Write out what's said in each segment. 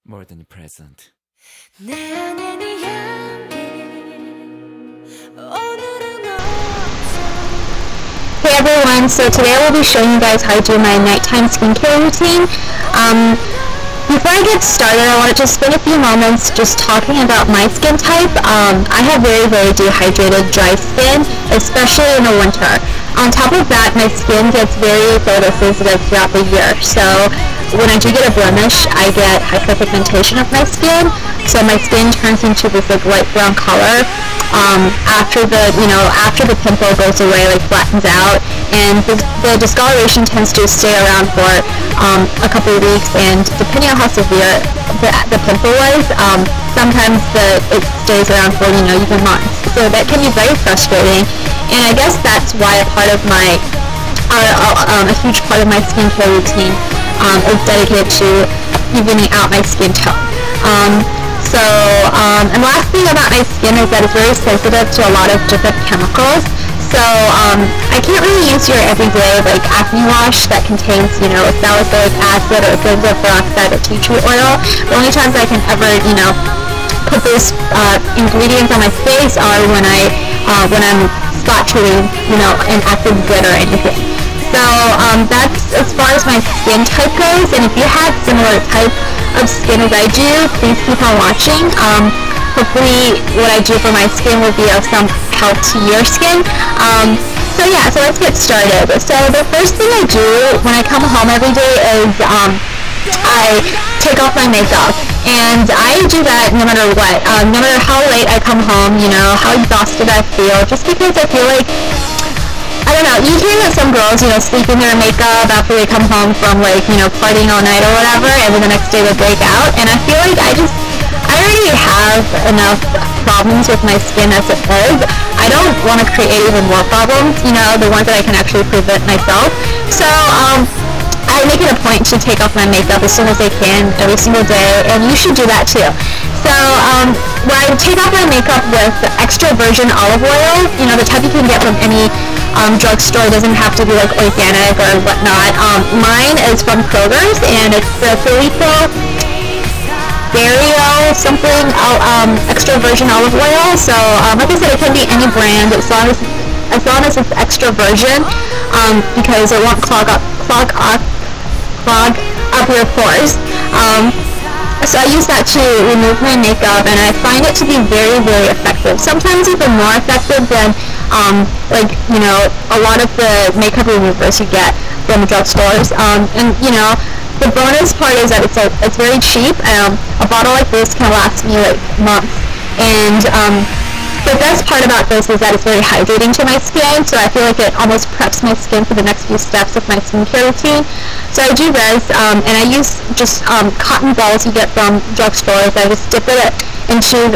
more than present. Hey everyone, so today I will be showing you guys how I do my nighttime skincare routine. Before I get started, I want to just spend a few moments just talking about my skin type. I have very, very dehydrated, dry skin, especially in the winter. On top of that, my skin gets very photosensitive throughout the year. So when I do get a blemish, I get hyperpigmentation of my skin. So my skin turns into this like light brown color after the pimple goes away, like flattens out, and the discoloration tends to stay around for a couple of weeks. And depending on how severe the pimple was, sometimes it stays around for even months. So that can be very frustrating. And I guess that's why a huge part of my skincare routine is dedicated to evening out my skin tone. And last thing about my skin is that it's very sensitive to a lot of different chemicals. So I can't really use your everyday like acne wash that contains salicylic acid or benzoyl peroxide or tea tree oil. The only times I can ever put those ingredients on my face are when I'm spot treating an active good or anything. So that's as far as my skin type goes. And if you have similar type of skin as I do, please keep on watching. Hopefully what I do for my skin will be of some help to your skin. So let's get started. So the first thing I do when I come home every day is I take off my makeup. And I do that no matter what. No matter how late I come home, how exhausted I feel, just because I feel like, I don't know, you hear that some girls, sleep in their makeup after they come home from partying all night or whatever, and then the next day they break out. And I feel like I already have enough problems with my skin as it is. I don't want to create even more problems, the ones that I can actually prevent myself. So, I make it a point to take off my makeup as soon as I can every single day, and you should do that too. So, where I take off my makeup with extra virgin olive oil, the type you can get from any drugstore. It doesn't have to be like organic or whatnot. Mine is from Kroger's, and it's the Filippo Biore something extra virgin olive oil. So, like I said, it can be any brand as long as it's extra virgin, because it won't clog up your pores. So I use that to remove my makeup, and I find it to be very, very effective. Sometimes even more effective than a lot of the makeup removers you get from drugstores. The bonus part is that it's very cheap. A bottle like this can last me like months, and the best part about this is that it's very hydrating to my skin, so I feel like it almost preps my skin for the next few steps of my skincare routine. So I do this, and I use just cotton balls you get from drugstores. I just dip it into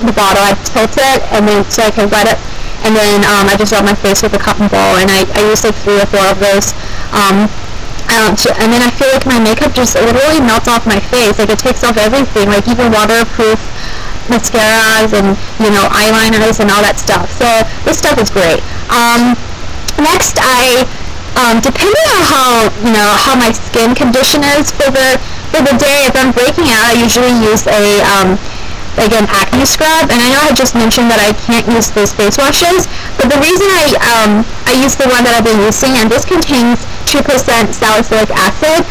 the bottle, I tilt it, and then so I can wet it, and then I just rub my face with a cotton ball, and I use like 3 or 4 of those. And then I feel like my makeup just literally melts off my face. Like it takes off everything, like even waterproof mascaras and eyeliners and all that stuff. So this stuff is great. Next, I depending on how my skin condition is for the day, if I'm breaking out, I usually use an acne scrub. And I know I just mentioned that I can't use those face washes, but the reason I use the one that I've been using, and this contains 2% salicylic acid.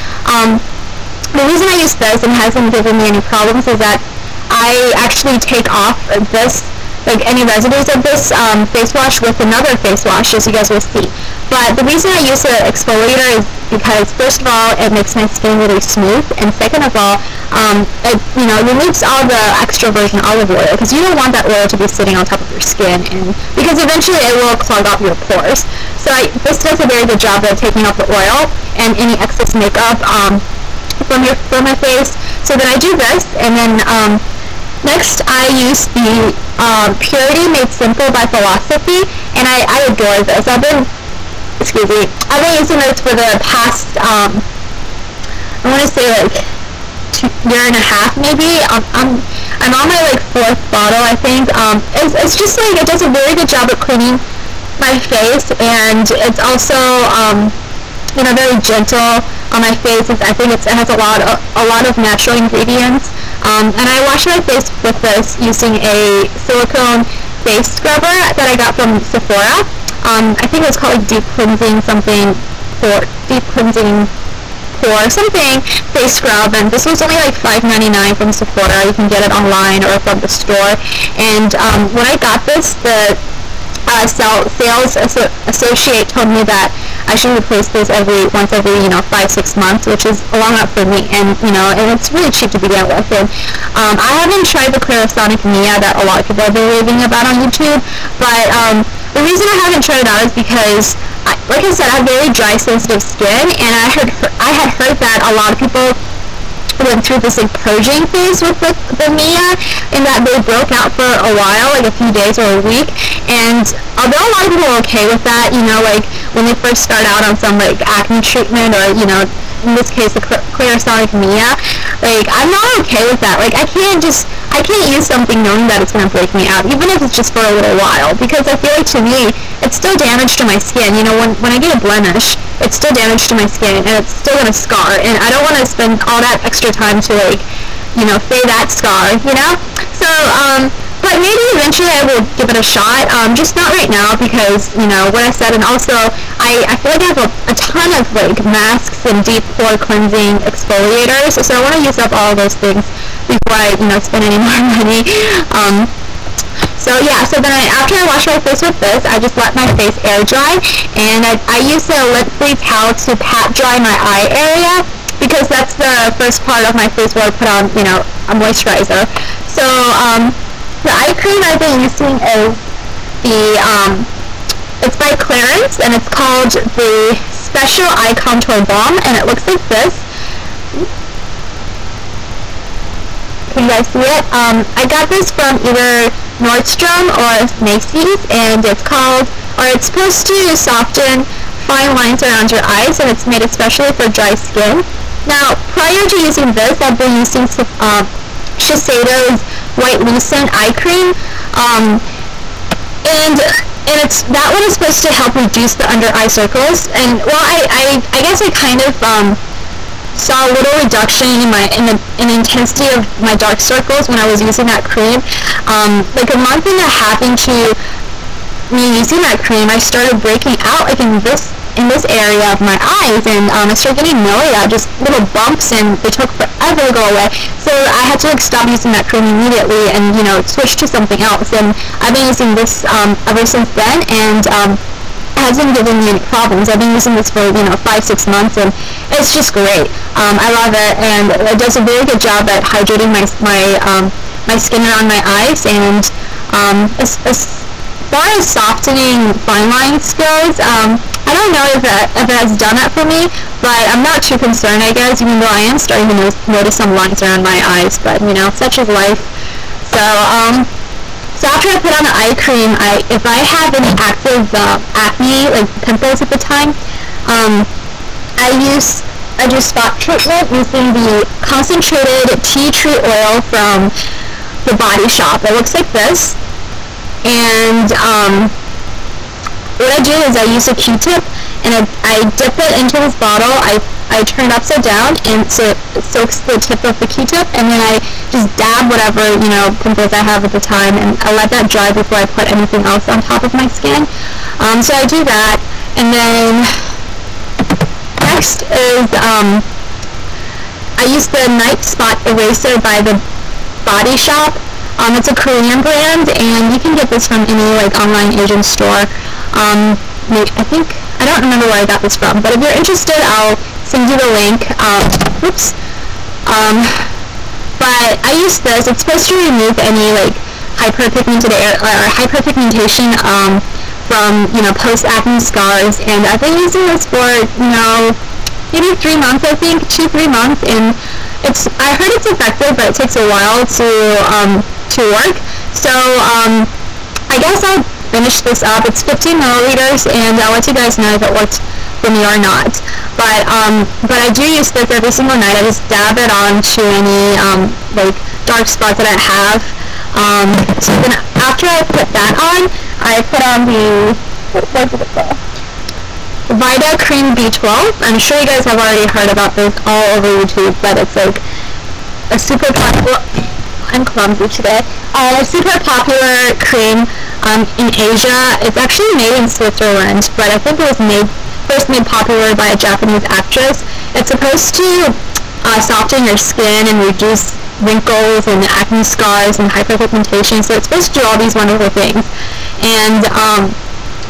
The reason I use this and hasn't given me any problems is that I actually take off any residues of this face wash with another face wash, as you guys will see. But the reason I use the exfoliator is because, first of all, it makes my skin really smooth, and second of all, it removes all the extra virgin olive oil, because you don't want that oil to be sitting on top of your skin, and because eventually it will clog up your pores. So this does a very good job of taking off the oil and any excess makeup from my face. So then I do this, and then next, I use the Purity Made Simple by Philosophy, and I adore this. I've been using this for the past, I want to say like 1.5 years maybe. I'm on my like 4th bottle, I think. It's just like, it does a very good job at cleaning my face, and it's also very gentle on my face. I think it has a lot of natural ingredients. And I wash my face with this using a silicone face scrubber that I got from Sephora. I think it was called like deep cleansing pore something face scrub, and this was only like $5.99 from Sephora. You can get it online or from the store. And when I got this, the sales associate told me that I should replace this once every 5-6 months, which is a long up for me, and and it's really cheap to begin with. And I haven't tried the Clarins Mia that a lot of people have been raving about on YouTube, but the reason I haven't tried it out is because, like I said, I have very dry, sensitive skin, and I had heard that a lot of people went through this like purging phase with the Mia, and that they broke out for a while, like a few days or a week. And although a lot of people are okay with that, like when they first start out on some like acne treatment, or in this case the Clarins Mia, like I'm not okay with that. Like I can't use something knowing that it's gonna break me out, even if it's just for a little while, because I feel like to me it's still damage to my skin. When I get a blemish, it's still damage to my skin, and it's still gonna scar, and I don't want to spend all that extra time to like fade that scar, so but maybe eventually I will give it a shot, just not right now, because what I said. And also I feel like I have a ton of like masks and deep pore cleansing exfoliators, so I want to use up all of those things before I spend any more money. So yeah, so then after I wash my face with this, I just let my face air dry, and I use a lint-free towel to pat dry my eye area, because that's the first part of my face where I put on, a moisturizer. So the eye cream I've been using is it's by Clarins, and it's called the Special Eye Contour Balm, and it looks like this. Can you guys see it? I got this from either Nordstrom or Macy's, and it's supposed to soften fine lines around your eyes, and it's made especially for dry skin. Now, prior to using this, I've been using Shiseido's White Lucent Eye Cream, and that one is supposed to help reduce the under eye circles. And well, I guess I kind of saw a little reduction in the intensity of my dark circles when I was using that cream. Like a month and a half into me using that cream, I started breaking out like in this area of my eyes, and I started getting milia, just little bumps, and they took forever to go away. So I had to like stop using that cream immediately and switch to something else. And I've been using this ever since then, and it hasn't given me any problems. I've been using this for 5-6 months, and it's just great. I love it, and it does a very good job at hydrating my skin around my eyes. And as far as softening fine lines goes, I don't know if it has done that for me, but I'm not too concerned, I guess, even though I am starting to notice some lines around my eyes. But such is life. So after I put on the eye cream, if I have any active acne, like pimples at the time, I do spot treatment using the concentrated tea tree oil from the Body Shop. It looks like this. And what I do is I use a Q-tip, and I dip it into this bottle. I turn it upside down, and so it soaks the tip of the Q-tip, and then I just dab whatever pimples I have at the time, and I let that dry before I put anything else on top of my skin. So I do that, and then next is I use the Night Spot Eraser by the Body Shop. It's a Korean brand, and you can get this from any online Asian store. I don't remember where I got this from, but if you're interested, I'll send you the link. But I use this. It's supposed to remove any hyperpigmentation from post-acne scars, and I've been using this for maybe 3 months, I think, 2-3 months, and I heard it's effective, but it takes a while to work. So I guess I'll finish this up. It's 15 milliliters, and I'll let you guys know if it worked for me or not. But I do use this every single night. I just dab it onto any dark spots that I have. So then after I put that on, I put on the Vitacreme B12. I'm sure you guys have already heard about this all over YouTube, but it's a super popular, I'm clumsy today, a super popular cream in Asia. It's actually made in Switzerland, but I think it was first made popular by a Japanese actress. It's supposed to soften your skin and reduce wrinkles and acne scars and hyperpigmentation, so it's supposed to do all these wonderful things. And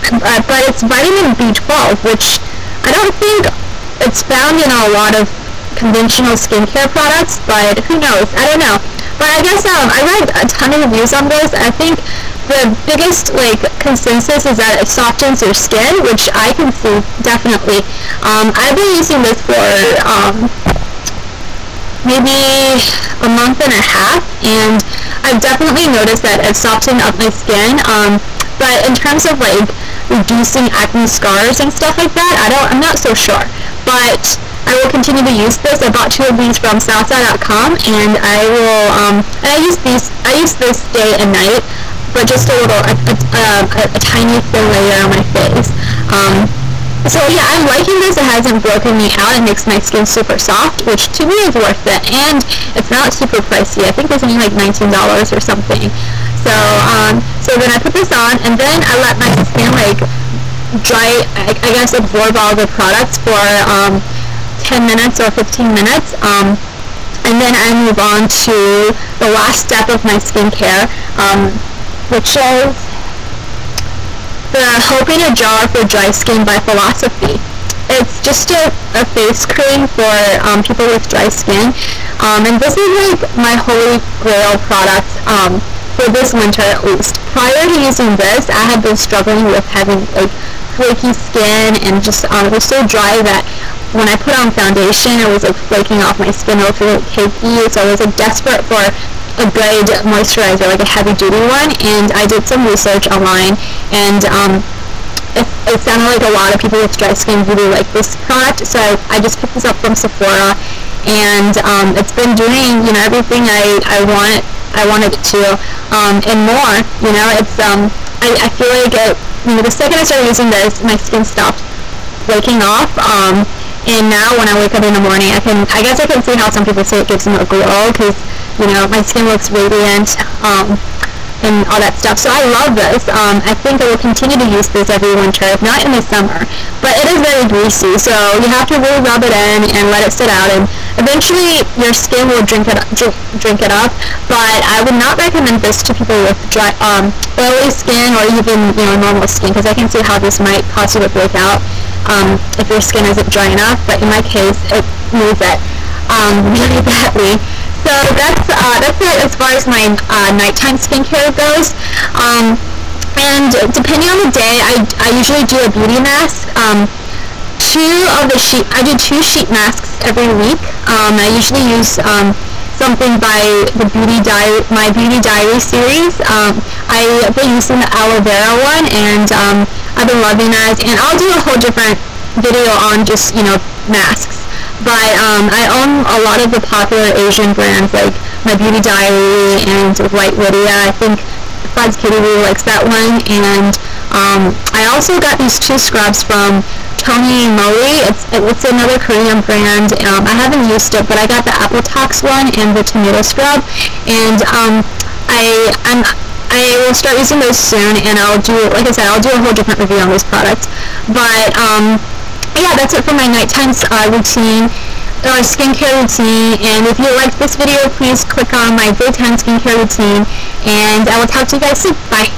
but it's vitamin B12, which I don't think it's found in a lot of conventional skincare products, but who knows? I don't know. But I guess I read a ton of reviews on this. I think the biggest consensus is that it softens your skin, which I can see definitely. I've been using this for maybe a month and a half, and I've definitely noticed that it's softened up my skin. But in terms of reducing acne scars and stuff like that, I'm not so sure. But I will continue to use this. I bought 2 of these from salsa.com, and I will and I use this day and night, but just a tiny thin layer on my face. So yeah, I'm liking this. It hasn't broken me out. It makes my skin super soft, which to me is worth it, and it's not super pricey. I think it's only like $19 or something. So so then I put this on, and then I let my skin dry, I guess absorb all the products for 10 minutes or 15 minutes, and then I move on to the last step of my skincare, which is the Hope in a Jar for Dry Skin by Philosophy. It's just a face cream for people with dry skin, and this is my holy grail product for this winter at least. Prior to using this, I had been struggling with having flaky skin, and just it was so dry that when I put on foundation, it was flaking off my skin. It looked really cakey, so I was desperate for a good moisturizer, a heavy duty one, and I did some research online, and it sounded like a lot of people with dry skin really like this product, so I just picked this up from Sephora, and it's been doing everything I wanted it to, and more. It's I feel like the second I started using this, my skin stopped flaking off, and now when I wake up in the morning, I guess I can see how some people say it gives them a glow, because my skin looks radiant, and all that stuff. So I love this. I think I will continue to use this every winter, if not in the summer. But it is very greasy, so you have to really rub it in and let it sit out, and eventually your skin will drink it up. But I would not recommend this to people with dry, oily skin, or even normal skin, because I can see how this might cause you to break out if your skin isn't dry enough. But in my case, it needs it really badly. So that's it as far as my nighttime skincare goes. And depending on the day, I usually do a beauty mask. I do 2 sheet masks every week. I usually use something by the my Beauty Diary series. I've been using the aloe vera one, and I've been loving that. And I'll do a whole different video on just masks. But I own a lot of the popular Asian brands, like My Beauty Diary and White Lydia. I think Fud's Kitty really likes that one. And I also got these 2 scrubs from Tony Moly. It's another Korean brand. I haven't used it, but I got the Apple Tox one and the tomato scrub. And I will start using those soon, and I'll do, like I said, I'll do a whole different review on those products. But yeah, that's it for my nighttime routine, or skincare routine. And if you liked this video, please click on my daytime skincare routine, and I will talk to you guys soon. Bye.